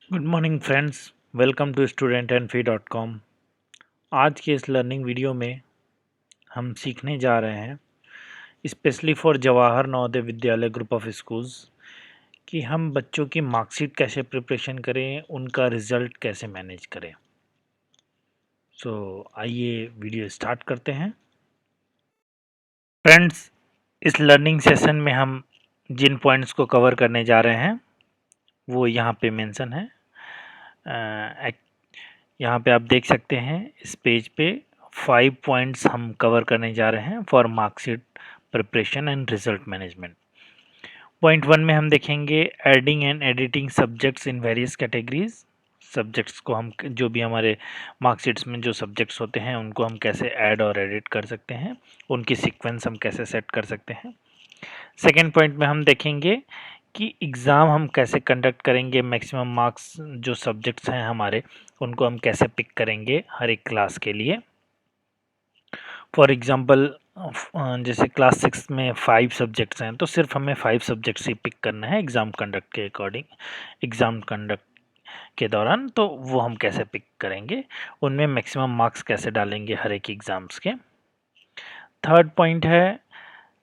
Good morning friends, welcome to studentandfee.com। आज के इस लर्निंग वीडियो में हम सीखने जा रहे हैं specially for Jawahar Navodaya Vidyalaya group of schools कि हम बच्चों की मार्कशीट कैसे प्रिपरेशन करें, उनका रिज़ल्ट कैसे मैनेज करें। सो आइए वीडियो स्टार्ट करते हैं। फ्रेंड्स, इस लर्निंग सेशन में हम जिन पॉइंट्स को कवर करने जा रहे हैं वो यहाँ पे मेंशन है। यहाँ पे आप देख सकते हैं इस पेज पे 5 पॉइंट्स हम कवर करने जा रहे हैं for marksheet preparation and result management. Point 1 में हम देखेंगे adding and editing subjects in various categories. Subjects को हम जो भी हमारे मार्कशीट्स में जो सब्जेक्ट्स होते हैं उनको हम कैसे ऐड और एडिट कर सकते हैं, उनकी सीक्वेंस हम कैसे सेट कर सकते हैं। सेकेंड पॉइंट में हम देखेंगे कि एग्ज़ाम हम कैसे कंडक्ट करेंगे, मैक्सिमम मार्क्स जो सब्जेक्ट्स हैं हमारे उनको हम कैसे पिक करेंगे हर एक क्लास के लिए। फॉर एग्ज़ाम्पल जैसे क्लास 6 में 5 सब्जेक्ट्स हैं तो सिर्फ हमें 5 सब्जेक्ट्स ही पिक करना है एग्ज़ाम कंडक्ट के अकॉर्डिंग, एग्ज़ाम कंडक्ट के दौरान। तो वो हम कैसे पिक करेंगे, उनमें मैक्सिमम मार्क्स कैसे डालेंगे हर एक एग्ज़ाम्स के। थर्ड पॉइंट है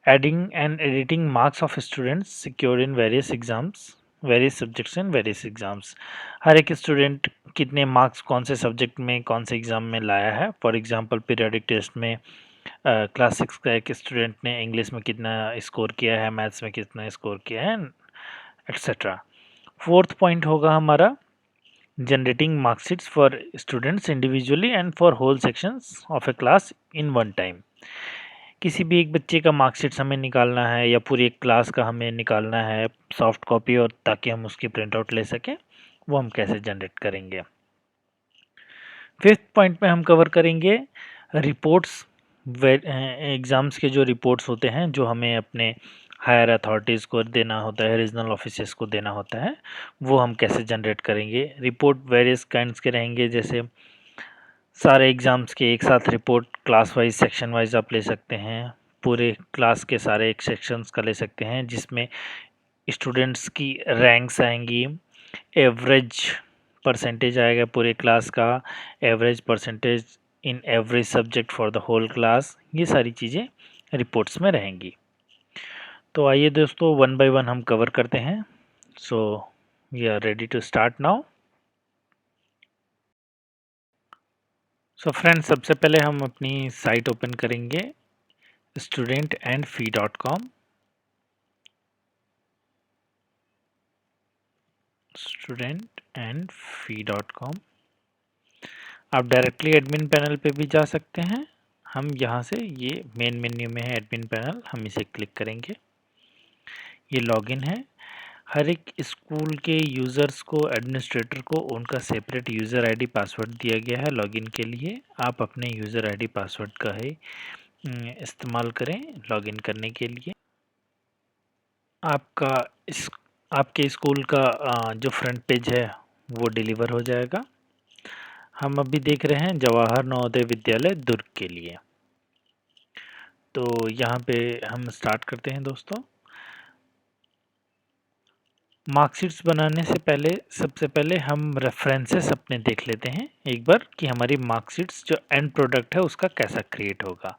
adding and editing marks of students secured in various exams, various subjects in various exams. हर एक स्टूडेंट कितने मार्क्स कौन से सब्जेक्ट में कौन से एग्ज़ाम में लाया है। फॉर एग्ज़ाम्पल पीरियडिक टेस्ट में क्लास 6 का एक स्टूडेंट ने इंग्लिश में कितना स्कोर किया है, मैथ्स में कितना स्कोर किया है, एक्सेट्रा। फोर्थ पॉइंट होगा हमारा generating marksheets for students individually and for whole sections of a class in one time. किसी भी एक बच्चे का मार्कशीट्स हमें निकालना है या पूरी एक क्लास का हमें निकालना है सॉफ्ट कॉपी, और ताकि हम उसकी प्रिंट आउट ले सकें, वो हम कैसे जनरेट करेंगे। फिफ्थ पॉइंट में हम कवर करेंगे रिपोर्ट्स। एग्ज़ाम्स के जो रिपोर्ट्स होते हैं जो हमें अपने हायर अथॉरिटीज़ को देना होता है, रीजनल ऑफिसर्स को देना होता है, वो हम कैसे जनरेट करेंगे। रिपोर्ट वेरियस काइंड्स के रहेंगे, जैसे सारे एग्ज़ाम्स के एक साथ report, class wise section wise आप ले सकते हैं, पूरे क्लास के सारे एक सेक्शंस का ले सकते हैं जिसमें स्टूडेंट्स की रैंक्स आएंगी, एवरेज परसेंटेज आएगा पूरे क्लास का, average percentage in average subject for the whole class, ये सारी चीज़ें रिपोर्ट्स में रहेंगी। तो आइए दोस्तों वन बाय वन हम कवर करते हैं। So we are ready to start now. So friends, सबसे पहले हम अपनी साइट ओपन करेंगे studentandfee.com। studentandfee.com। आप डायरेक्टली एडमिन पैनल पे भी जा सकते हैं। हम यहाँ से, ये मेन मेन्यू में है एडमिन पैनल, हम इसे क्लिक करेंगे। ये लॉगिन है। हर एक स्कूल के यूज़र्स को, एडमिनिस्ट्रेटर को उनका सेपरेट यूज़र आईडी पासवर्ड दिया गया है लॉगिन के लिए। आप अपने यूज़र आईडी पासवर्ड का ही इस्तेमाल करें लॉगिन करने के लिए। आपका इस आपके स्कूल का जो फ्रंट पेज है वो डिलीवर हो जाएगा। हम अभी देख रहे हैं जवाहर नवोदय विद्यालय दुर्ग के लिए। तो यहाँ पे हम स्टार्ट करते हैं दोस्तों। मार्कशीट्स बनाने से पहले सबसे पहले हम रेफरेंसेस अपने देख लेते हैं एक बार कि हमारी मार्कशीट्स जो एंड प्रोडक्ट है उसका कैसा क्रिएट होगा।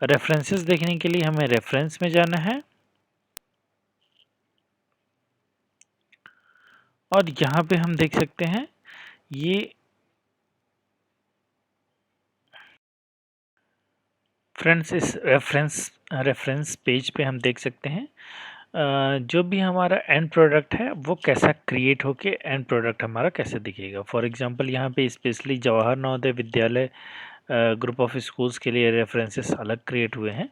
रेफरेंसेस देखने के लिए हमें रेफरेंस में जाना है और यहाँ पे हम देख सकते हैं ये फ्रेंड्स, इस रेफरेंस पेज पे हम देख सकते हैं जो भी हमारा एंड प्रोडक्ट है वो कैसा क्रिएट होके एंड प्रोडक्ट हमारा कैसे दिखेगा। फॉर एग्जांपल यहाँ पे specially Jawahar Navodaya Vidyalaya group of schools के लिए रेफरेंसेस अलग क्रिएट हुए हैं।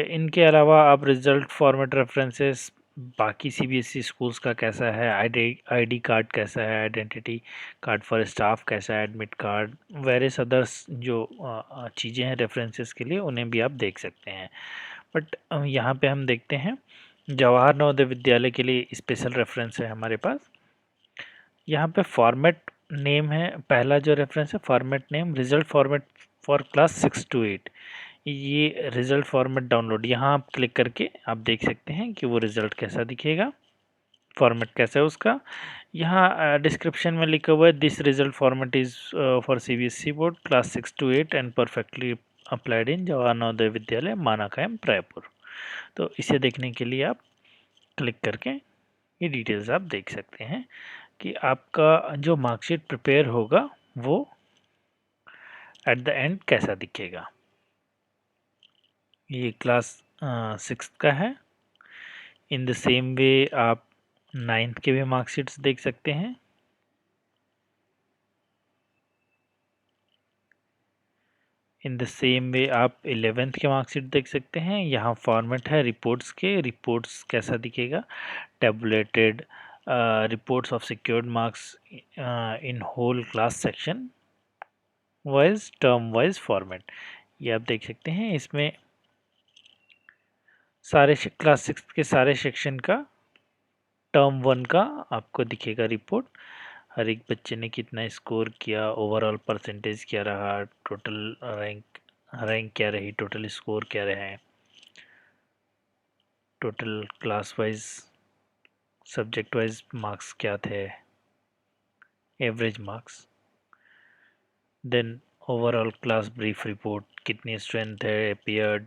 इनके अलावा आप रिजल्ट फॉर्मेट रेफरेंसेस बाकी सीबीएसई स्कूल्स का कैसा है, आईडी कार्ड कैसा है, आइडेंटिटी कार्ड फॉर स्टाफ कैसा है, एडमिट कार्ड, वेरियस अदर्स जो चीज़ें हैं रेफरेंसेस के लिए, उन्हें भी आप देख सकते हैं। बट यहाँ पे हम देखते हैं जवाहर नवोदय विद्यालय के लिए स्पेशल रेफरेंस है हमारे पास। यहाँ पे फॉर्मेट नेम है, पहला जो रेफरेंस है format name result format for class 6 to 8। ये रिज़ल्ट फॉर्मेट डाउनलोड, यहाँ आप क्लिक करके आप देख सकते हैं कि वो रिज़ल्ट कैसा दिखेगा, फॉर्मेट कैसा है उसका। यहाँ डिस्क्रिप्शन में लिखा हुआ है this result format is for CBSE board class 6 to 8 and perfectly applied in Jawahar Navodaya Vidyalaya मानाकायम Raipur. तो इसे देखने के लिए आप क्लिक करके ये डिटेल्स आप देख सकते हैं कि आपका जो मार्कशीट प्रिपेयर होगा वो एट द एंड कैसा दिखेगा। ये क्लास 6 का है। इन द सेम वे आप 9th के भी मार्कशीट्स देख सकते हैं। इन द सेम वे आप 11th के मार्कशीट देख सकते हैं। यहाँ फॉर्मेट है रिपोर्ट्स के, रिपोर्ट्स कैसा दिखेगा, tabulated reports of secured marks in whole class section wise term wise format. ये आप देख सकते हैं। इसमें सारे क्लास 6 के सारे सेक्शन का टर्म 1 का आपको दिखेगा रिपोर्ट। हर एक बच्चे ने कितना स्कोर किया, ओवरऑल परसेंटेज क्या रहा, टोटल रैंक क्या रही, टोटल स्कोर क्या रहे हैं, total class wise subject wise marks क्या थे, average marks, then overall class brief report, कितनी स्ट्रेंथ है, appeared,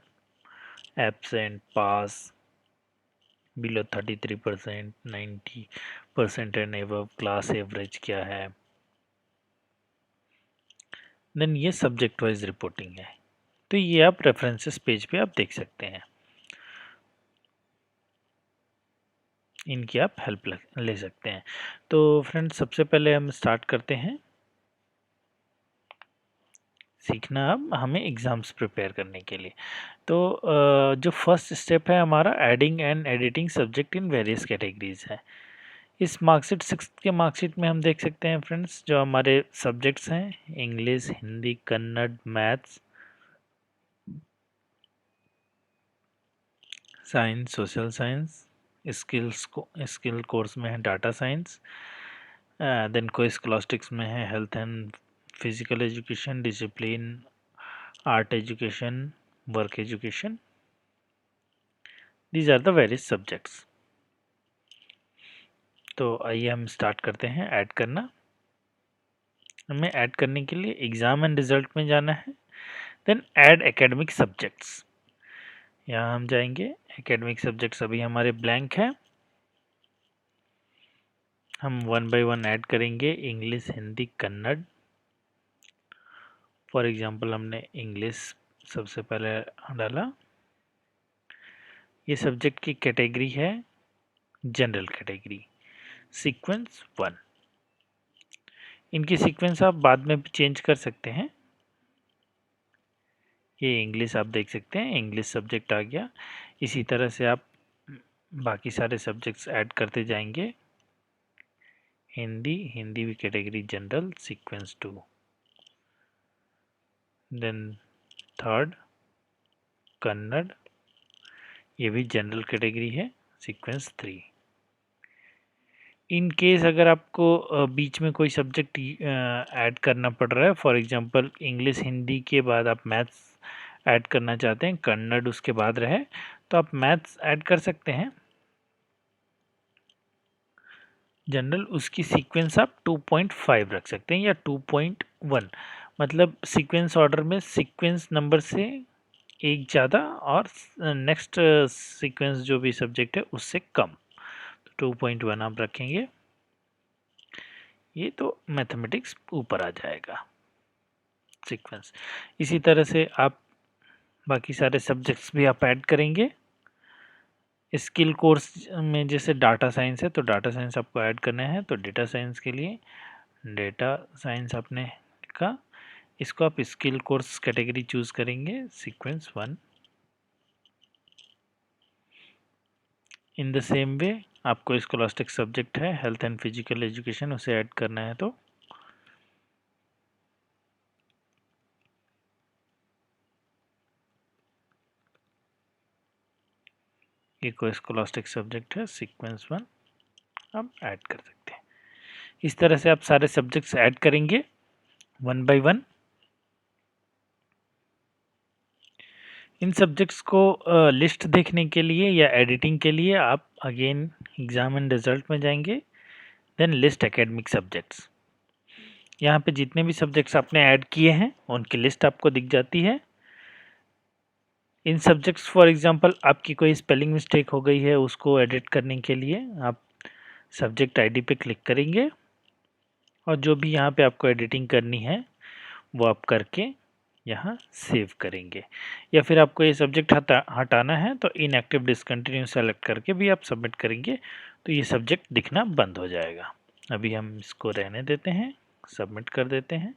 absent, pass, below 33%, 90% and above, class average क्या है। देन ये सब्जेक्ट वाइज रिपोर्टिंग है। तो ये आप रेफरेंसेस पेज पे आप देख सकते हैं, इनकी आप हेल्प ले सकते हैं। तो फ्रेंड्स सबसे पहले हम स्टार्ट करते हैं सीखना अब हमें एग्ज़ाम्स प्रिपेयर करने के लिए। तो जो फर्स्ट स्टेप है हमारा adding and editing subject in various categories है। इस मार्कशीट 6 के मार्कशीट में हम देख सकते हैं फ्रेंड्स, जो हमारे सब्जेक्ट्स हैं English, Hindi, Kannada, maths, science, social science, skill course में है data science, then co scholastics में है health and physical education, discipline, art education, work education. These are the various subjects. तो आइए हम स्टार्ट करते हैं ऐड करना। हमें ऐड करने के लिए एग्ज़ाम एंड रिजल्ट में जाना है, देन ऐड एकेडमिक सब्जेक्ट्स। यहाँ हम जाएंगे, एकेडमिक सब्जेक्ट्स अभी हमारे ब्लैंक है, हम 1 by 1 ऐड करेंगे। English, Hindi, Kannada. For example हमने इंग्लिश सबसे पहले डाला। ये सब्जेक्ट की कैटेगरी है जनरल कैटेगरी, सीक्वेंस 1। इनकी सीक्वेंस आप बाद में भी चेंज कर सकते हैं। ये इंग्लिश आप देख सकते हैं, इंग्लिश सब्जेक्ट आ गया। इसी तरह से आप बाकी सारे सब्जेक्ट्स ऐड करते जाएंगे। हिंदी, हिंदी भी category general, sequence 2। Then third Kannada, ये भी जनरल कैटेगरी है, सीक्वेंस 3। इन केस अगर आपको बीच में कोई सब्जेक्ट ऐड करना पड़ रहा है, फॉर एग्जांपल इंग्लिश हिंदी के बाद आप मैथ्स ऐड करना चाहते हैं, कन्नड़ उसके बाद रहे, तो आप मैथ्स ऐड कर सकते हैं जनरल। उसकी सीक्वेंस आप 2.5 रख सकते हैं या 2.1, मतलब सीक्वेंस ऑर्डर में सीक्वेंस नंबर से एक ज़्यादा और नेक्स्ट सीक्वेंस जो भी सब्जेक्ट है उससे कम। तो 2.1 आप रखेंगे, ये तो मैथमेटिक्स ऊपर आ जाएगा सीक्वेंस। इसी तरह से आप बाकी सारे सब्जेक्ट्स भी आप ऐड करेंगे। स्किल कोर्स में जैसे डाटा साइंस है तो डाटा साइंस आपको ऐड करना है, तो डेटा साइंस के लिए डेटा साइंस आपने लिखा, इसको आप स्किल कोर्स कैटेगरी चूज करेंगे, sequence 1। In the same way आपको स्कॉलास्टिक सब्जेक्ट है हेल्थ एंड फिजिकल एजुकेशन, उसे ऐड करना है, तो ये कोई स्कॉलास्टिक सब्जेक्ट है, सीक्वेंस 1 आप ऐड कर सकते हैं। इस तरह से आप सारे सब्जेक्ट्स ऐड करेंगे 1 by 1। इन सब्जेक्ट्स को लिस्ट देखने के लिए या एडिटिंग के लिए आप अगेन एग्जाम एंड रिजल्ट में जाएंगे, देन लिस्ट एकेडमिक सब्जेक्ट्स। यहाँ पे जितने भी सब्जेक्ट्स आपने ऐड किए हैं उनकी लिस्ट आपको दिख जाती है। इन सब्जेक्ट्स फॉर एग्जांपल आपकी कोई स्पेलिंग मिस्टेक हो गई है, उसको एडिट करने के लिए आप सब्जेक्ट आईडी पे क्लिक करेंगे और जो भी यहाँ पे आपको एडिटिंग करनी है वो आप करके यहाँ सेव करेंगे। या फिर आपको ये सब्जेक्ट हटाना है तो इनएक्टिव डिसकंटिन्यू सेलेक्ट करके भी आप सबमिट करेंगे तो ये सब्जेक्ट दिखना बंद हो जाएगा। अभी हम इसको रहने देते हैं, सबमिट कर देते हैं।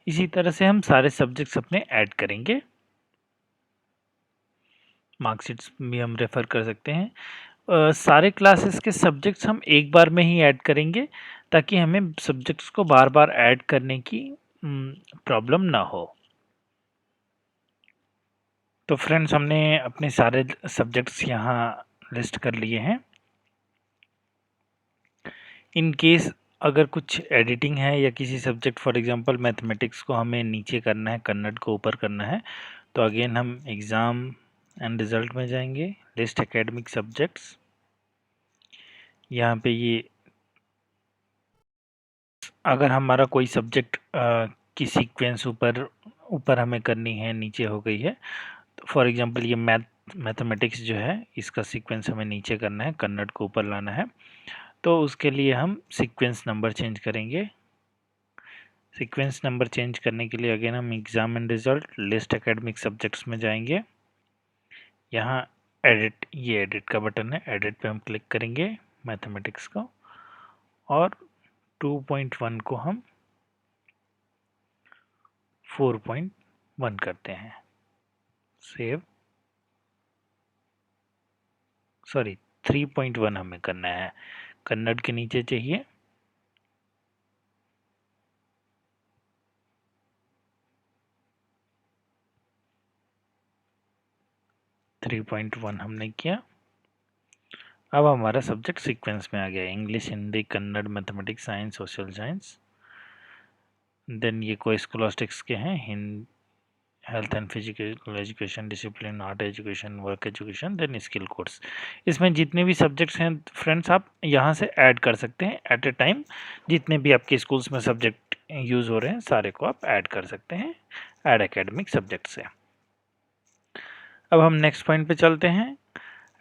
इसी तरह से हम सारे सब्जेक्ट्स अपने ऐड करेंगे। मार्कशीट्स भी हम रेफर कर सकते हैं। सारे क्लासेस के सब्जेक्ट्स हम एक बार में ही ऐड करेंगे ताकि हमें सब्जेक्ट्स को बार बार ऐड करने की प्रॉब्लम ना हो। तो फ्रेंड्स हमने अपने सारे सब्जेक्ट्स यहाँ लिस्ट कर लिए हैं। इन केस अगर कुछ एडिटिंग है या किसी सब्जेक्ट फॉर एग्जांपल मैथमेटिक्स को हमें नीचे करना है, कन्नड़ को ऊपर करना है, तो अगेन हम एग्ज़ाम एंड रिज़ल्ट में जाएंगे, लिस्ट एकेडमिक सब्जेक्ट्स। यहाँ पे ये अगर हमारा कोई सब्जेक्ट की सीक्वेंस ऊपर हमें करनी है, नीचे हो गई है, तो फॉर एग्जांपल ये मैथमेटिक्स जो है इसका सीक्वेंस हमें नीचे करना है, कन्नड़ को ऊपर लाना है, तो उसके लिए हम सीक्वेंस नंबर चेंज करेंगे। सीक्वेंस नंबर चेंज करने के लिए अगेन हम exam end result, list academic subjects में जाएंगे। यहाँ एडिट, ये एडिट का बटन है, एडिट पे हम क्लिक करेंगे मैथमेटिक्स को और 2.1 को हम 4.1 करते हैं। सेव, सॉरी 3.1 हमें करना है, कन्नड़ के नीचे चाहिए। थ्री 3.1 हमने किया। अब हमारा सब्जेक्ट सीक्वेंस में आ गया, English, Hindi, Kannada, mathematics, science, social science. Then ये कोई स्कॉलास्टिक्स के हैं, health and physical education, discipline, art education, work education, then skill course. इसमें जितने भी सब्जेक्ट्स हैं फ्रेंड्स आप यहाँ से ऐड कर सकते हैं एट ए टाइम। जितने भी आपके स्कूल्स में सब्जेक्ट यूज़ हो रहे हैं सारे को आप ऐड कर सकते हैं ऐड एकेडमिक सब्जेक्ट से। अब हम नेक्स्ट पॉइंट पे चलते हैं,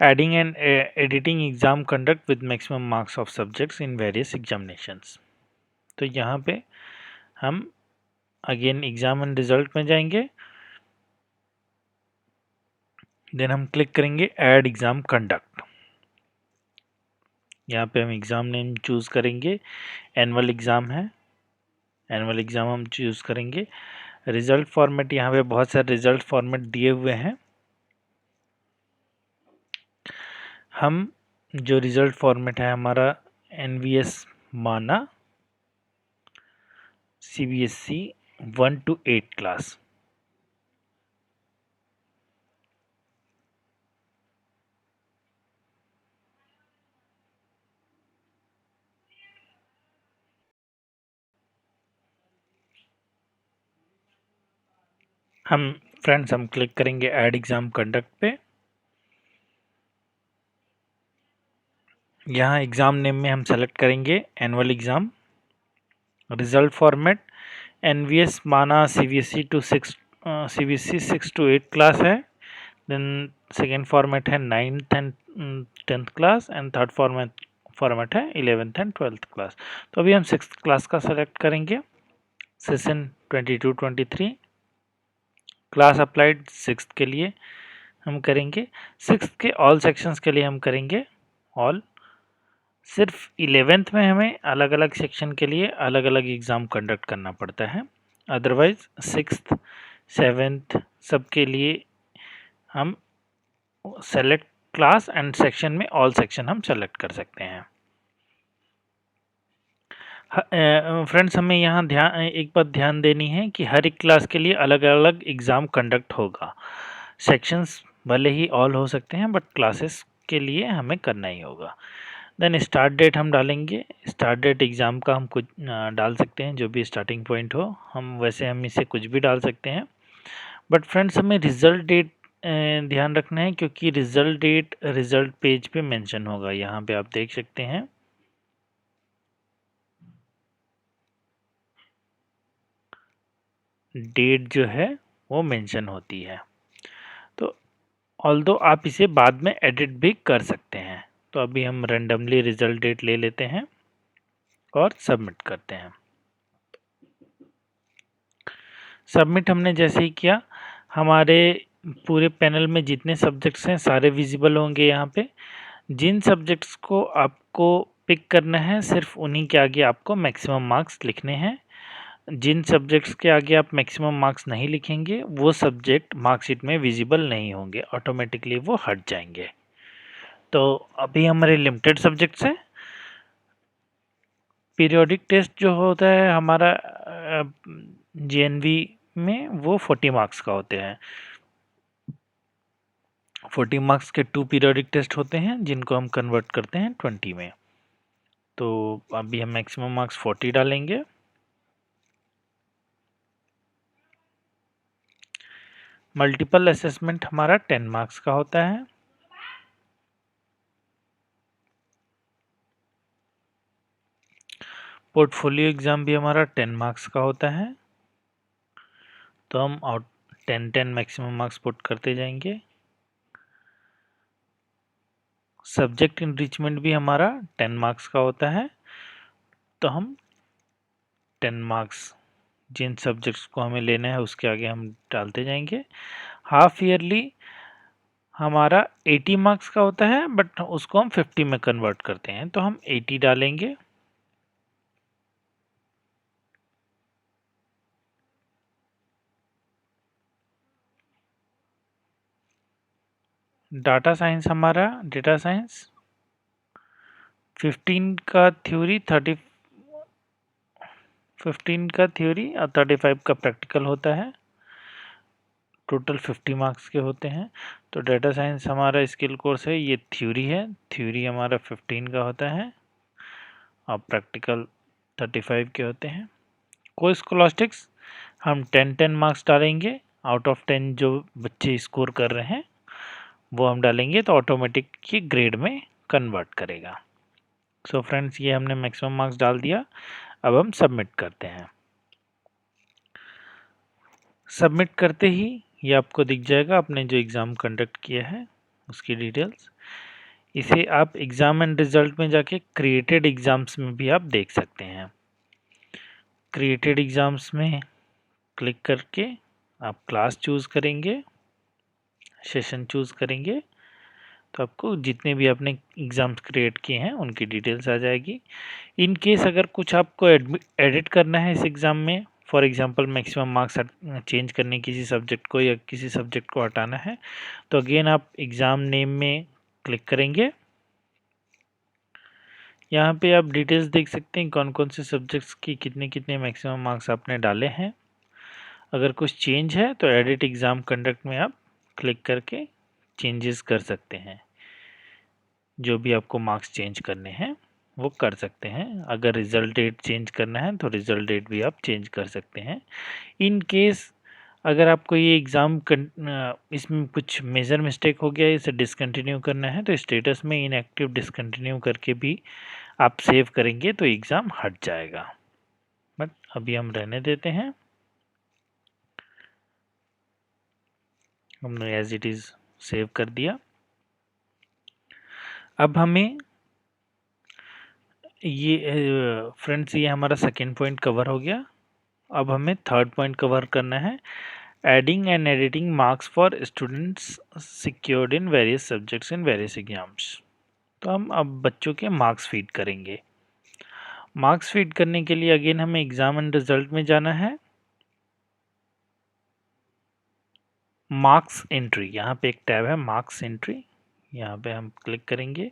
adding and editing exam conduct with maximum marks of subjects in various examinations. तो यहाँ पे हम अगेन एग्जाम एंड रिजल्ट में जाएंगे, देन हम क्लिक करेंगे ऐड एग्जाम कंडक्ट। यहाँ पे हम एग्ज़ाम नेम चूज़ करेंगे, एनुअल एग्ज़ाम है, एनुअल एग्ज़ाम हम चूज़ करेंगे। रिज़ल्ट फॉर्मेट, यहाँ पे बहुत सारे रिज़ल्ट फॉर्मेट दिए हुए हैं। हम जो रिज़ल्ट फॉर्मेट है हमारा NVS माना CBSE 1 to 8 क्लास। हम फ्रेंड्स हम क्लिक करेंगे ऐड एग्ज़ाम कंडक्ट पे। यहाँ एग्ज़ाम नेम में हम सेलेक्ट करेंगे annual exam. Result format NVS माना CBSE 6 to 8 क्लास है। देन सेकेंड फॉर्मेट है 9th and 10th class and third format है 11th एंड 12th क्लास। तो अभी हम 6th क्लास का सेलेक्ट करेंगे, सेशन 22-23, क्लास अप्लाइड 6th के लिए हम करेंगे। 6th के ऑल सेक्शंस के लिए हम करेंगे ऑल। सिर्फ 11th में हमें अलग अलग सेक्शन के लिए अलग अलग एग्ज़ाम कंडक्ट करना पड़ता है, अदरवाइज 6th 7th सब के लिए हम सेलेक्ट क्लास एंड सेक्शन में ऑल सेक्शन हम सेलेक्ट कर सकते हैं। फ्रेंड्स हमें यहाँ एक बात ध्यान देनी है कि हर एक क्लास के लिए अलग अलग एग्ज़ाम कंडक्ट होगा। सेक्शंस भले ही ऑल हो सकते हैं बट क्लासेस के लिए हमें करना ही होगा। देन स्टार्ट डेट हम डालेंगे, स्टार्ट डेट एग्ज़ाम का हम कुछ डाल सकते हैं, जो भी स्टार्टिंग पॉइंट हो हम इसे कुछ भी डाल सकते हैं। बट फ्रेंड्स हमें रिज़ल्ट डेट ध्यान रखना है क्योंकि रिज़ल्ट डेट रिज़ल्ट पेज पे मेंशन होगा। यहाँ पे आप देख सकते हैं डेट जो है वो मेंशन होती है। तो ऑल्दो आप इसे बाद में एडिट भी कर सकते हैं। तो अभी हम रैंडमली रिजल्ट डेट ले लेते हैं और सबमिट करते हैं। सबमिट हमने जैसे ही किया, हमारे पूरे पैनल में जितने सब्जेक्ट्स हैं सारे विजिबल होंगे यहाँ पे। जिन सब्जेक्ट्स को आपको पिक करना है सिर्फ उन्हीं के आगे आपको मैक्सिमम मार्क्स लिखने हैं। जिन सब्जेक्ट्स के आगे आप मैक्सिमम मार्क्स नहीं लिखेंगे वो सब्जेक्ट मार्कशीट में विजिबल नहीं होंगे, ऑटोमेटिकली वो हट जाएंगे। तो अभी हमारे लिमिटेड सब्जेक्ट्स हैं। पीरियोडिक टेस्ट जो होता है हमारा जेएनवी में वो 40 मार्क्स का होते हैं। 40 मार्क्स के 2 पीरियोडिक टेस्ट होते हैं जिनको हम कन्वर्ट करते हैं 20 में। तो अभी हम मैक्सिमम मार्क्स 40 डालेंगे। मल्टीपल असेसमेंट हमारा 10 मार्क्स का होता है। पोर्टफोलियो एग्जाम भी हमारा 10 मार्क्स का होता है। तो हम 10 मैक्सिमम मार्क्स पुट करते जाएंगे। सब्जेक्ट इनरिचमेंट भी हमारा 10 मार्क्स का होता है। तो हम 10 मार्क्स जिन सब्जेक्ट्स को हमें लेना है उसके आगे हम डालते जाएंगे। हाफ ईयरली हमारा 80 मार्क्स का होता है बट उसको हम 50 में कन्वर्ट करते हैं, तो हम 80 डालेंगे। डाटा साइंस हमारा डेटा साइंस 15 का थ्योरी 15 का थ्योरी और 35 का प्रैक्टिकल होता है। टोटल 50 मार्क्स के होते हैं। तो डेटा साइंस हमारा स्किल कोर्स है, ये थ्योरी है। थ्योरी हमारा 15 का होता है और प्रैक्टिकल 35 के होते हैं। को स्कॉलास्टिक्स हम 10 मार्क्स डालेंगे। आउट ऑफ 10 जो बच्चे स्कोर कर रहे हैं वो हम डालेंगे तो ऑटोमेटिक ये ग्रेड में कन्वर्ट करेगा। सो फ्रेंड्स, ये हमने मैक्सिमम मार्क्स डाल दिया। अब हम सबमिट करते हैं। सबमिट करते ही ये आपको दिख जाएगा आपने जो एग्ज़ाम कंडक्ट किया है उसकी डिटेल्स। इसे आप एग्ज़ाम एंड रिजल्ट में जाके क्रिएटेड एग्ज़ाम्स में भी आप देख सकते हैं। क्रिएटेड एग्ज़ाम्स में क्लिक करके आप क्लास चूज़ करेंगे, सेशन चूज़ करेंगे, तो आपको जितने भी आपने एग्ज़ाम्स क्रिएट किए हैं उनकी डिटेल्स आ जाएगी। इन केस अगर कुछ आपको एडिट करना है इस एग्ज़ाम में, for example maximum marks change करने किसी सब्जेक्ट को या किसी सब्जेक्ट को हटाना है, तो अगेन आप एग्ज़ाम नेम में क्लिक करेंगे। यहाँ पे आप डिटेल्स देख सकते हैं कौन कौन से सब्जेक्ट्स की कितने कितने मैक्सिमम मार्क्स आपने डाले हैं। अगर कुछ चेंज है तो एडिट एग्ज़ाम कंडक्ट में आप क्लिक करके चेंजेस कर सकते हैं। जो भी आपको मार्क्स चेंज करने हैं वो कर सकते हैं। अगर रिज़ल्ट डेट चेंज करना है तो रिज़ल्ट डेट भी आप चेंज कर सकते हैं। इन केस अगर आपको ये एग्ज़ाम इसमें कुछ मेजर मिस्टेक हो गया, इसे डिसकंटिन्यू करना है, तो स्टेटस में इनएक्टिव डिसकंटिन्यू करके भी आप सेव करेंगे तो एग्ज़ाम हट जाएगा। बट अभी हम रहने देते हैं, हमने एज इट इज़ सेव कर दिया। अब हमें ये फ्रेंड्स ये हमारा सेकेंड पॉइंट कवर हो गया। अब हमें थर्ड पॉइंट कवर करना है, adding and editing marks for students secured in various subjects in various exams. तो हम अब बच्चों के मार्क्स फीड करेंगे। मार्क्स फीड करने के लिए अगेन हमें एग्जाम एंड रिजल्ट में जाना है। मार्क्स एंट्री, यहाँ पे एक टैब है मार्क्स एंट्री, यहाँ पे हम क्लिक करेंगे।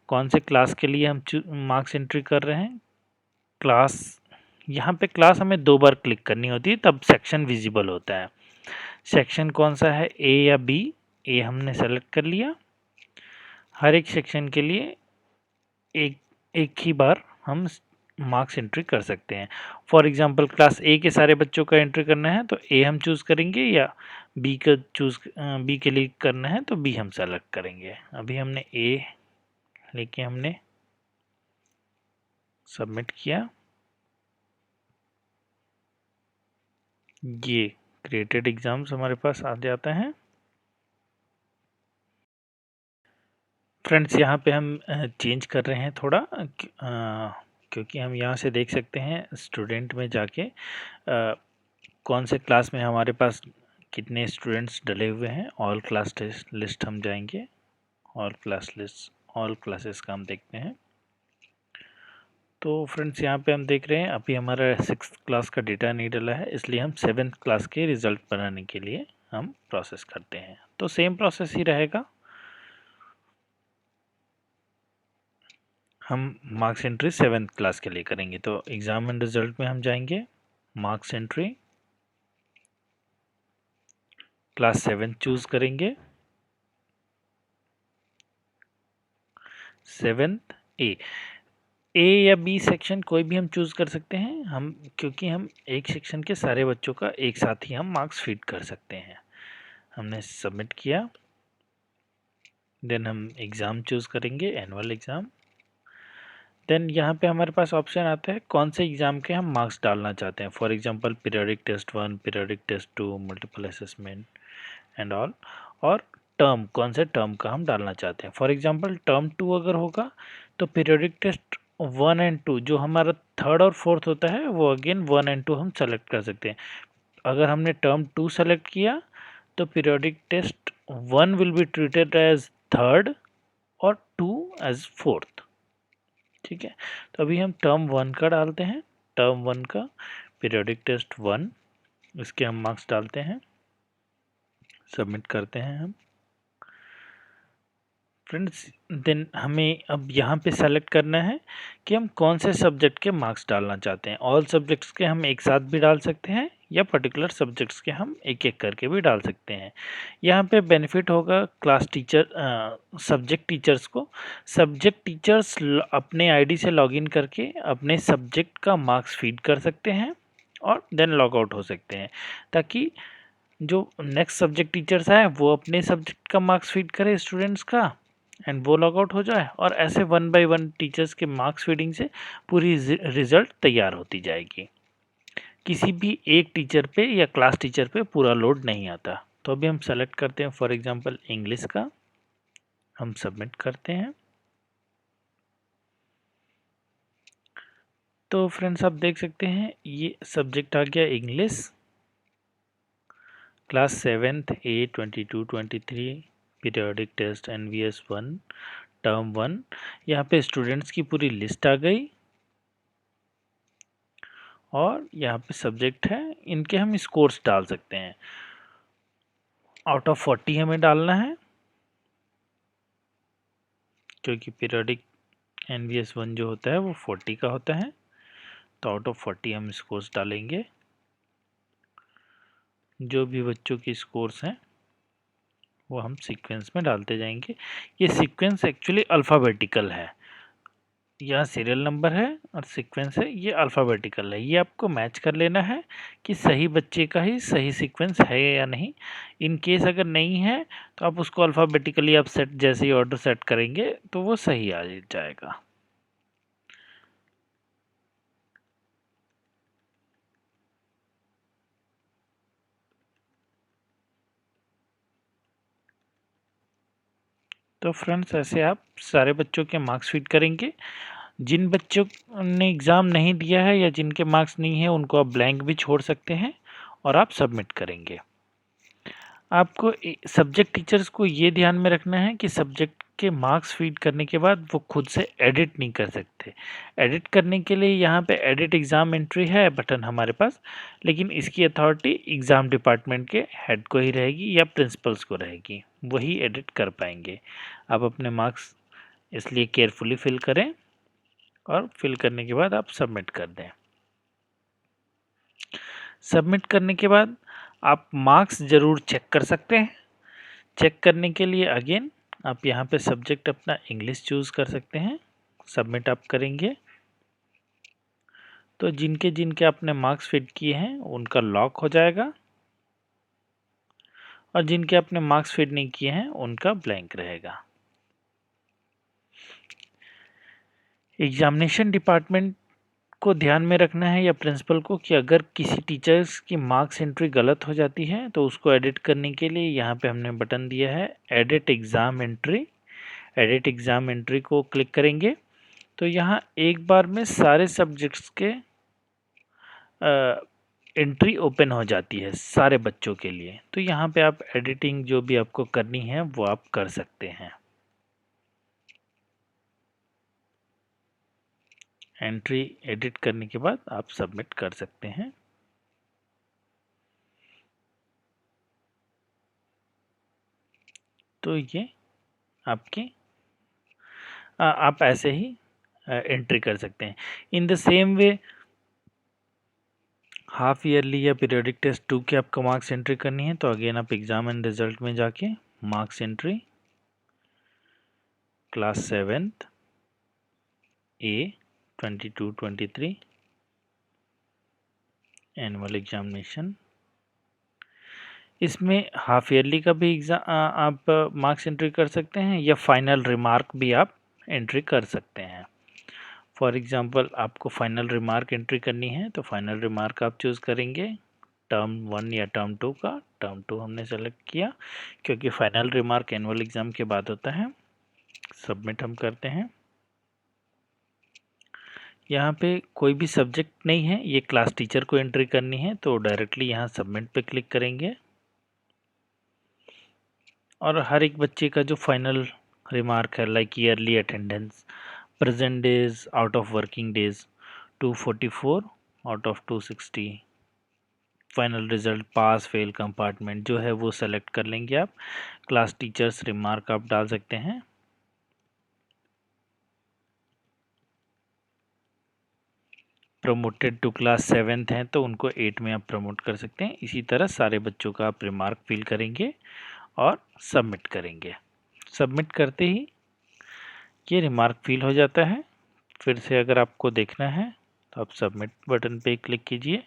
कौन से क्लास के लिए हम मार्क्स एंट्री कर रहे हैं, क्लास, यहाँ पे क्लास हमें 2 बार क्लिक करनी होती है तब सेक्शन विजिबल होता है। सेक्शन कौन सा है, ए या बी? ए हमने सेलेक्ट कर लिया। हर एक सेक्शन के लिए एक एक ही बार हम मार्क्स एंट्री कर सकते हैं। फॉर एग्जांपल क्लास ए के सारे बच्चों का एंट्री करना है तो ए हम चूज़ करेंगे, या बी के लिए करना है तो बी हम सेलेक्ट करेंगे। अभी हमने ए लेके हमने सबमिट किया। ये क्रिएटेड एग्जाम्स हमारे पास आ जाते हैं। फ्रेंड्स यहाँ पे हम चेंज कर रहे हैं थोड़ा क्योंकि हम यहाँ से देख सकते हैं स्टूडेंट में जाके कौन से क्लास में हमारे पास कितने स्टूडेंट्स डले हुए हैं। ऑल क्लास लिस्ट हम जाएंगे, all class list, all classes का हम देखते हैं। तो फ्रेंड्स यहाँ पे हम देख रहे हैं अभी हमारा 6th क्लास का डेटा नहीं डला है, इसलिए हम 7th क्लास के रिजल्ट बनाने के लिए हम प्रोसेस करते हैं। तो सेम प्रोसेस ही रहेगा, हम मार्क्स एंट्री 7th क्लास के लिए करेंगे। तो एग्जाम एंड रिजल्ट में हम जाएंगे, मार्क्स एंट्री क्लास 7 चूज करेंगे, 7th ए या बी सेक्शन कोई भी हम चूज कर सकते हैं हम, क्योंकि हम एक सेक्शन के सारे बच्चों का एक साथ ही हम मार्क्स फीड कर सकते हैं। हमने सबमिट किया, देन हम एग्ज़ाम चूज करेंगे, एनुअल एग्ज़ाम। देन यहाँ पे हमारे पास ऑप्शन आता है कौन से एग्ज़ाम के हम मार्क्स डालना चाहते हैं। For example periodic test 1, periodic test 2, multiple assessment and all, और टर्म कौन से टर्म का हम डालना चाहते हैं। फॉर एग्जांपल टर्म 2 अगर होगा तो पीरियोडिक टेस्ट 1 एंड 2 जो हमारा 3rd और 4th होता है वो अगेन 1 एंड 2 हम सेलेक्ट कर सकते हैं। अगर हमने टर्म 2 सेलेक्ट किया तो periodic test 1 will be treated as 3rd और 2 एज 4th। ठीक है, तो अभी हम टर्म 1 का डालते हैं, टर्म 1 का पीरियोडिक टेस्ट 1, इसके हम मार्क्स डालते हैं, सबमिट करते हैं हम। फ्रेंड्स देन हमें अब यहाँ पे सेलेक्ट करना है कि हम कौन से सब्जेक्ट के मार्क्स डालना चाहते हैं। ऑल सब्जेक्ट्स के हम एक साथ भी डाल सकते हैं या पर्टिकुलर सब्जेक्ट्स के हम एक एक करके भी डाल सकते हैं। यहाँ पे बेनिफिट होगा क्लास टीचर सब्जेक्ट टीचर्स को। सब्जेक्ट टीचर्स अपने आईडी से लॉगिन करके अपने सब्जेक्ट का मार्क्स फीड कर सकते हैं और देन लॉग आउट हो सकते हैं, ताकि जो नेक्स्ट सब्जेक्ट टीचर्स आए वो अपने सब्जेक्ट का मार्क्स फीड करे स्टूडेंट्स का एंड वो लॉग आउट हो जाए, और ऐसे 1 बाय 1 टीचर्स के मार्क्स फीडिंग से पूरी रिजल्ट तैयार होती जाएगी। किसी भी एक टीचर पे या क्लास टीचर पे पूरा लोड नहीं आता। तो अभी हम सेलेक्ट करते हैं फॉर एग्जांपल इंग्लिश का, हम सबमिट करते हैं। तो फ्रेंड्स आप देख सकते हैं ये सब्जेक्ट आ गया English, class 7th A 22-23, periodic test NVS 1, term 1। यहाँ पे स्टूडेंट्स की पूरी लिस्ट आ गई और यहाँ पे सब्जेक्ट है, इनके हम स्कोर्स डाल सकते हैं। आउट ऑफ 40 हमें डालना है, क्योंकि पीरियोडिक NVS 1 जो होता है वो 40 का होता है। तो आउट ऑफ 40 हम स्कोर्स डालेंगे, जो भी बच्चों की स्कोर्स हैं वो हम सीक्वेंस में डालते जाएंगे। ये सीक्वेंस एक्चुअली अल्फ़ाबेटिकल है, यहाँ सीरियल नंबर है और सीक्वेंस है, ये अल्फ़ाबेटिकल है। ये आपको मैच कर लेना है कि सही बच्चे का ही सही सीक्वेंस है या नहीं। इन केस अगर नहीं है तो आप उसको अल्फ़ाबेटिकली आप सेट जैसे ही ऑर्डर सेट करेंगे तो वो सही आ जाएगा। तो फ्रेंड्स ऐसे आप सारे बच्चों के मार्क्स फीड करेंगे। जिन बच्चों ने एग्ज़ाम नहीं दिया है या जिनके मार्क्स नहीं है उनको आप ब्लैंक भी छोड़ सकते हैं और आप सबमिट करेंगे। आपको सब्जेक्ट टीचर्स को ये ध्यान में रखना है कि सब्जेक्ट के मार्क्स फीड करने के बाद वो खुद से एडिट नहीं कर सकते। एडिट करने के लिए यहाँ पे एडिट एग्ज़ाम एंट्री है बटन हमारे पास, लेकिन इसकी अथॉरिटी एग्ज़ाम डिपार्टमेंट के हेड को ही रहेगी या प्रिंसिपल्स को रहेगी, वही एडिट कर पाएंगे। आप अपने मार्क्स इसलिए केयरफुली फिल करें और फिल करने के बाद आप सबमिट कर दें। सबमिट करने के बाद आप मार्क्स ज़रूर चेक कर सकते हैं। चेक करने के लिए अगेन आप यहाँ पे सब्जेक्ट अपना इंग्लिश चूज़ कर सकते हैं, सबमिट आप करेंगे तो जिनके जिनके आपने मार्क्स फिट किए हैं उनका लॉक हो जाएगा और जिनके आपने मार्क्स फिट नहीं किए हैं उनका ब्लैंक रहेगा। एग्जामिनेशन डिपार्टमेंट को ध्यान में रखना है या प्रिंसिपल को कि अगर किसी टीचर्स की मार्क्स एंट्री गलत हो जाती है तो उसको एडिट करने के लिए यहाँ पे हमने बटन दिया है edit exam entry. Edit exam entry को क्लिक करेंगे तो यहाँ एक बार में सारे सब्जेक्ट्स के एंट्री ओपन हो जाती है सारे बच्चों के लिए। तो यहाँ पे आप एडिटिंग जो भी आपको करनी है वो आप कर सकते हैं। एंट्री एडिट करने के बाद आप सबमिट कर सकते हैं। तो ये आपके आप ऐसे ही एंट्री कर सकते हैं। In the same way half yearly या पीरियोडिक टेस्ट 2 के आपको मार्क्स एंट्री करनी है तो अगेन आप एग्जाम एंड रिजल्ट में जाके marks entry class 7th A 22-23 annual examination, इसमें हाफ ईयरली का भी एग्जाम आप मार्क्स एंट्री कर सकते हैं या फाइनल रिमार्क भी आप एंट्री कर सकते हैं। फॉर एग्जांपल आपको फाइनल रिमार्क एंट्री करनी है तो फाइनल रिमार्क आप चूज़ करेंगे टर्म 1 या टर्म 2 का। टर्म 2 हमने सेलेक्ट किया क्योंकि फाइनल रिमार्क एनुअल एग्ज़ाम के बाद होता है। सबमिट हम करते हैं। यहाँ पे कोई भी सब्जेक्ट नहीं है, ये क्लास टीचर को एंट्री करनी है तो डायरेक्टली यहाँ सबमिट पे क्लिक करेंगे और हर एक बच्चे का जो फाइनल रिमार्क है like yearly attendance, present days out of working days 244 out of 260, final result pass fail compartment जो है वो सेलेक्ट कर लेंगे आप। क्लास टीचर्स रिमार्क आप डाल सकते हैं। प्रमोटेड टू क्लास 7th हैं तो उनको 8 में आप प्रमोट कर सकते हैं। इसी तरह सारे बच्चों का आप रिमार्क फिल करेंगे और सबमिट करेंगे। सबमिट करते ही ये रिमार्क फिल हो जाता है। फिर से अगर आपको देखना है तो आप सबमिट बटन पे क्लिक कीजिए,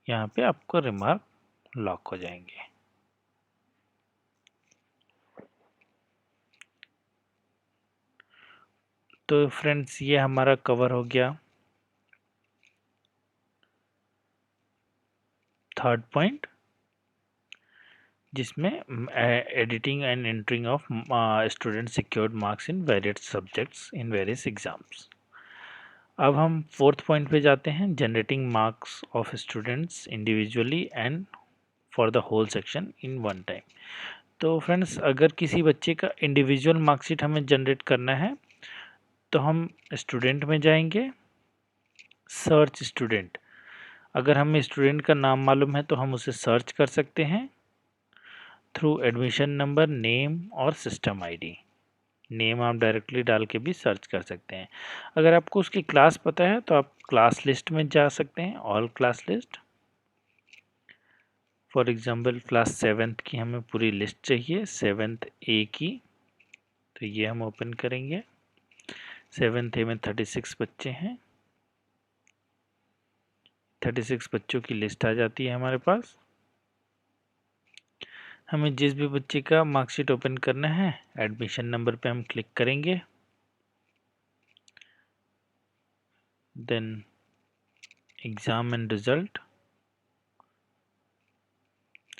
यहाँ पे आपको रिमार्क लॉक हो जाएंगे। तो फ्रेंड्स ये हमारा कवर हो गया थर्ड पॉइंट, जिसमें editing and entering of student secured marks in various subjects in various exams. अब हम फोर्थ पॉइंट पे जाते हैं, generating marks of students individually and for the whole section in one time. तो friends अगर किसी बच्चे का इंडिविजुअल मार्कशीट हमें जनरेट करना है तो हम स्टूडेंट में जाएंगे, सर्च स्टूडेंट। अगर हमें स्टूडेंट का नाम मालूम है तो हम उसे सर्च कर सकते हैं थ्रू एडमिशन नंबर, नेम और सिस्टम आईडी। नेम आप डायरेक्टली डाल के भी सर्च कर सकते हैं। अगर आपको उसकी क्लास पता है तो आप क्लास लिस्ट में जा सकते हैं, all class list. For example class 7th की हमें पूरी लिस्ट चाहिए, 7th A की, तो ये हम ओपन करेंगे। 7th A में 36 बच्चे हैं, 36 बच्चों की लिस्ट आ जाती है हमारे पास। हमें जिस भी बच्चे का मार्कशीट ओपन करना है एडमिशन नंबर पे हम क्लिक करेंगे, then exam and result,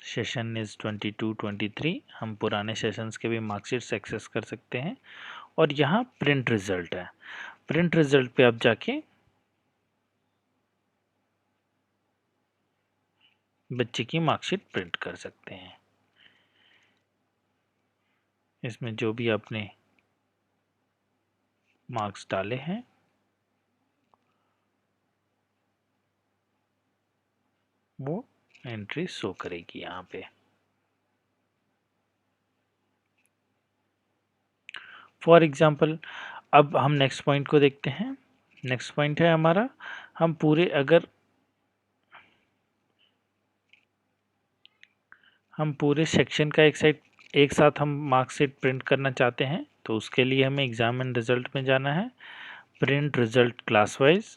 session is 22-23। हम पुराने सेशंस के भी मार्कशीट्स एक्सेस कर सकते हैं। और यहाँ प्रिंट रिजल्ट है, प्रिंट रिजल्ट पे आप जाके बच्चे की मार्कशीट प्रिंट कर सकते हैं। इसमें जो भी आपने मार्क्स डाले हैं वो एंट्री शो करेगी यहाँ पे। फॉर एग्जाम्पल अब हम नेक्स्ट पॉइंट को देखते हैं। नेक्स्ट पॉइंट है हमारा, हम पूरे अगर हम पूरे सेक्शन का एक साथ हम मार्कशीट प्रिंट करना चाहते हैं तो उसके लिए हमें एग्जाम एंड रिजल्ट में जाना है, प्रिंट रिजल्ट क्लास वाइज।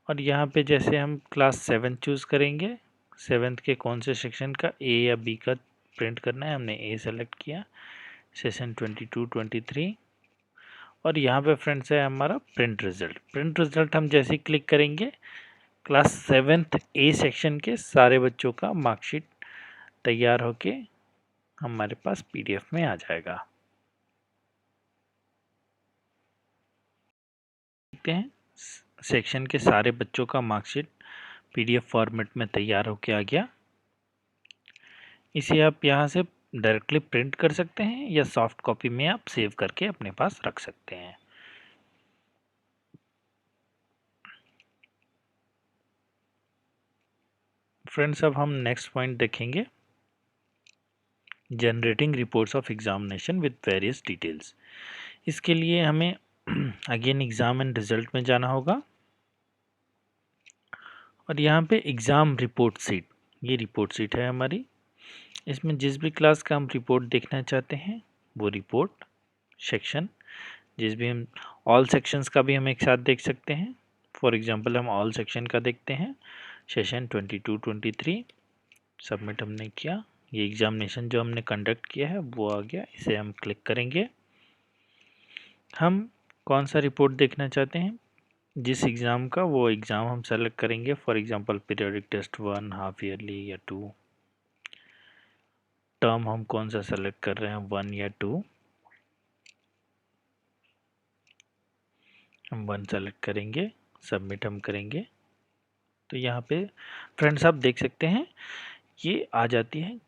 और यहाँ पे जैसे हम क्लास 7 चूज़ करेंगे, 7th के कौन से सेक्शन का ए या बी का प्रिंट करना है, हमने ए सेलेक्ट किया, सेशन 22-23। और यहाँ पे फ्रेंड्स है हमारा प्रिंट रिजल्ट। प्रिंट रिजल्ट हम जैसे ही क्लिक करेंगे क्लास 7th ए सेक्शन के सारे बच्चों का मार्कशीट तैयार होके हमारे पास पीडीएफ में आ जाएगा। देखते हैं सेक्शन के सारे बच्चों का मार्कशीट पीडीएफ फॉर्मेट में तैयार होके आ गया। इसे आप यहाँ से डायरेक्टली प्रिंट कर सकते हैं या सॉफ्ट कॉपी में आप सेव करके अपने पास रख सकते हैं। फ्रेंड्स अब हम नेक्स्ट पॉइंट देखेंगे, generating reports of examination with various details. इसके लिए हमें अगेन एग्जाम एंड रिजल्ट में जाना होगा और यहाँ पे एग्ज़ाम रिपोर्ट सीट, ये रिपोर्ट सीट है हमारी। इसमें जिस भी क्लास का हम रिपोर्ट देखना चाहते हैं वो रिपोर्ट सेक्शन, जिस भी हम ऑल सेक्शंस का भी हम एक साथ देख सकते हैं। फॉर एग्जांपल हम ऑल सेक्शन का देखते हैं, सेशन 22-23 सबमिट हमने किया, ये एग्जामिनेशन जो हमने कंडक्ट किया है वो आ गया। इसे हम क्लिक करेंगे। हम कौन सा रिपोर्ट देखना चाहते हैं, जिस एग्ज़ाम का वो एग्ज़ाम हम सेलेक्ट करेंगे। For example periodic test 1, half yearly या 2। टर्म हम कौन सा सेलेक्ट कर रहे हैं, 1 या 2। हम 1 सेलेक्ट करेंगे, सबमिट हम करेंगे। तो यहाँ पे फ्रेंड्स आप देख सकते हैं ये आ जाती है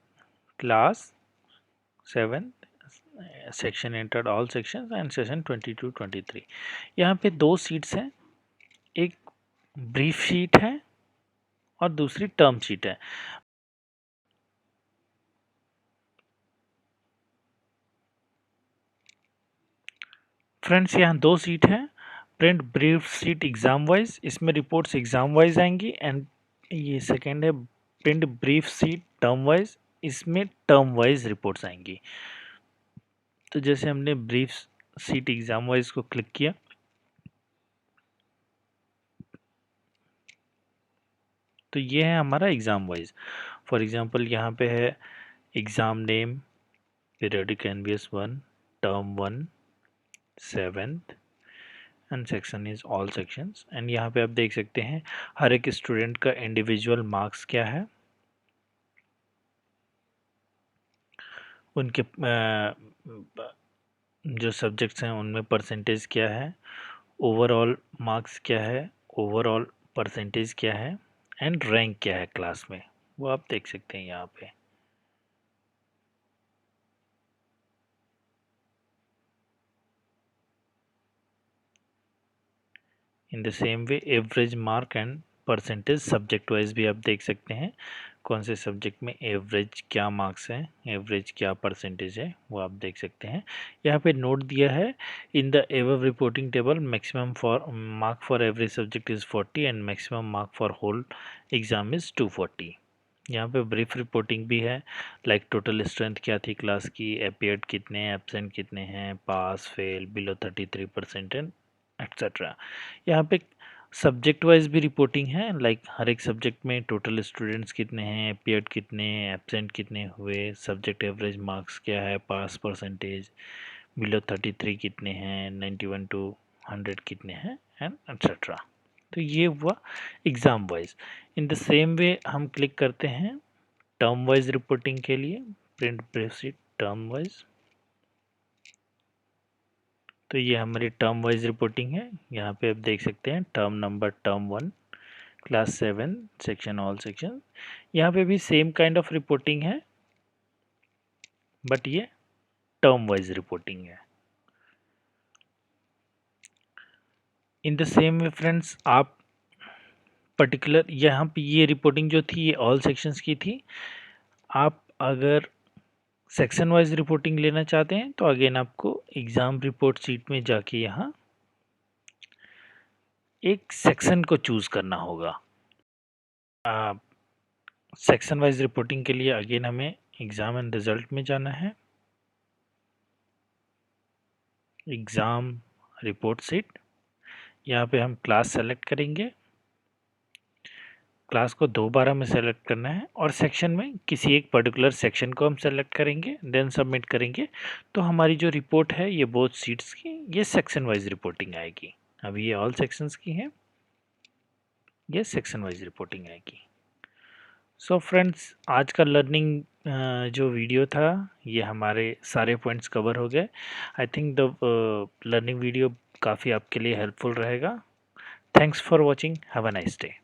class 7 section entered all sections and session 22-23। यहाँ पे 2 सीट्स हैं, एक ब्रीफ शीट है और दूसरी टर्म शीट है। फ्रेंड्स यहाँ 2 सीट है, print brief sheet exam wise, इसमें रिपोर्ट्स एग्जाम वाइज आएंगी, एंड ये सेकेंड है print brief sheet term wise, इसमें टर्म वाइज रिपोर्ट्स आएंगी। तो जैसे हमने ब्रीफ शीट एग्जाम वाइज को क्लिक किया तो ये है हमारा एग्जाम वाइज। फॉर एग्जांपल यहाँ पे है exam name periodic NVS 1 term 1 7th and section is all sections. And यहाँ पे आप देख सकते हैं हर एक स्टूडेंट का इंडिविजुअल मार्क्स क्या है, उनके जो सब्जेक्ट्स हैं उनमें परसेंटेज क्या है, ओवरऑल मार्क्स क्या है, ओवरऑल परसेंटेज क्या है, एंड रैंक क्या है क्लास में, वो आप देख सकते हैं यहाँ पे। In the same way average mark and percentage subject wise भी आप देख सकते हैं कौन से सब्जेक्ट में एवरेज क्या मार्क्स हैं, एवरेज क्या परसेंटेज है, वो आप देख सकते हैं। यहाँ पे नोट दिया है in the above reporting table maximum for mark for every subject is 40 and maximum mark for whole exam is 240। यहाँ पे ब्रीफ रिपोर्टिंग भी है, लाइक टोटल स्ट्रेंथ क्या थी क्लास की, अपीयर्ड कितने, एब्सेंट कितने हैं, pass fail below 33% and etcetera. यहाँ पे सब्जेक्ट वाइज भी रिपोर्टिंग है, लाइक हर एक सब्जेक्ट में टोटल स्टूडेंट्स कितने हैं, अपीयर्ड कितने, एब्सेंट कितने हुए, सब्जेक्ट एवरेज मार्क्स क्या है, पास परसेंटेज बिलो 33 कितने हैं, 91 to 100 कितने हैं एंड एक्सेट्रा। तो ये हुआ exam wise. In the same way हम क्लिक करते हैं टर्म वाइज रिपोर्टिंग के लिए, print brief sheet term wise. तो ये हमारी टर्म वाइज रिपोर्टिंग है। यहाँ पे आप देख सकते हैं term number term 1 class 7 section all section. यहाँ पे भी सेम काइंड ऑफ रिपोर्टिंग है बट ये टर्म वाइज रिपोर्टिंग है। In the same way friends आप पर्टिकुलर यहाँ पे ये रिपोर्टिंग जो थी ये ऑल सेक्शंस की थी। आप अगर सेक्शन वाइज रिपोर्टिंग लेना चाहते हैं तो अगेन आपको एग्ज़ाम रिपोर्ट शीट में जाके यहाँ एक सेक्शन को चूज़ करना होगा। सेक्शन वाइज रिपोर्टिंग के लिए अगेन हमें एग्ज़ाम एंड रिज़ल्ट में जाना है, एग्ज़ाम रिपोर्ट शीट। यहाँ पे हम क्लास सेलेक्ट करेंगे, क्लास को दोबारा में सेलेक्ट करना है और सेक्शन में किसी एक पर्टिकुलर सेक्शन को हम सेलेक्ट करेंगे, देन सबमिट करेंगे। तो हमारी जो रिपोर्ट है ये बोथ सीट्स की ये सेक्शन वाइज रिपोर्टिंग आएगी। अभी ये ऑल सेक्शंस की है, ये सेक्शन वाइज रिपोर्टिंग आएगी। सो फ्रेंड्स, आज का लर्निंग जो वीडियो था ये हमारे सारे पॉइंट्स कवर हो गए। I think the learning video काफ़ी आपके लिए हेल्पफुल रहेगा। Thanks for watching, have a nice day.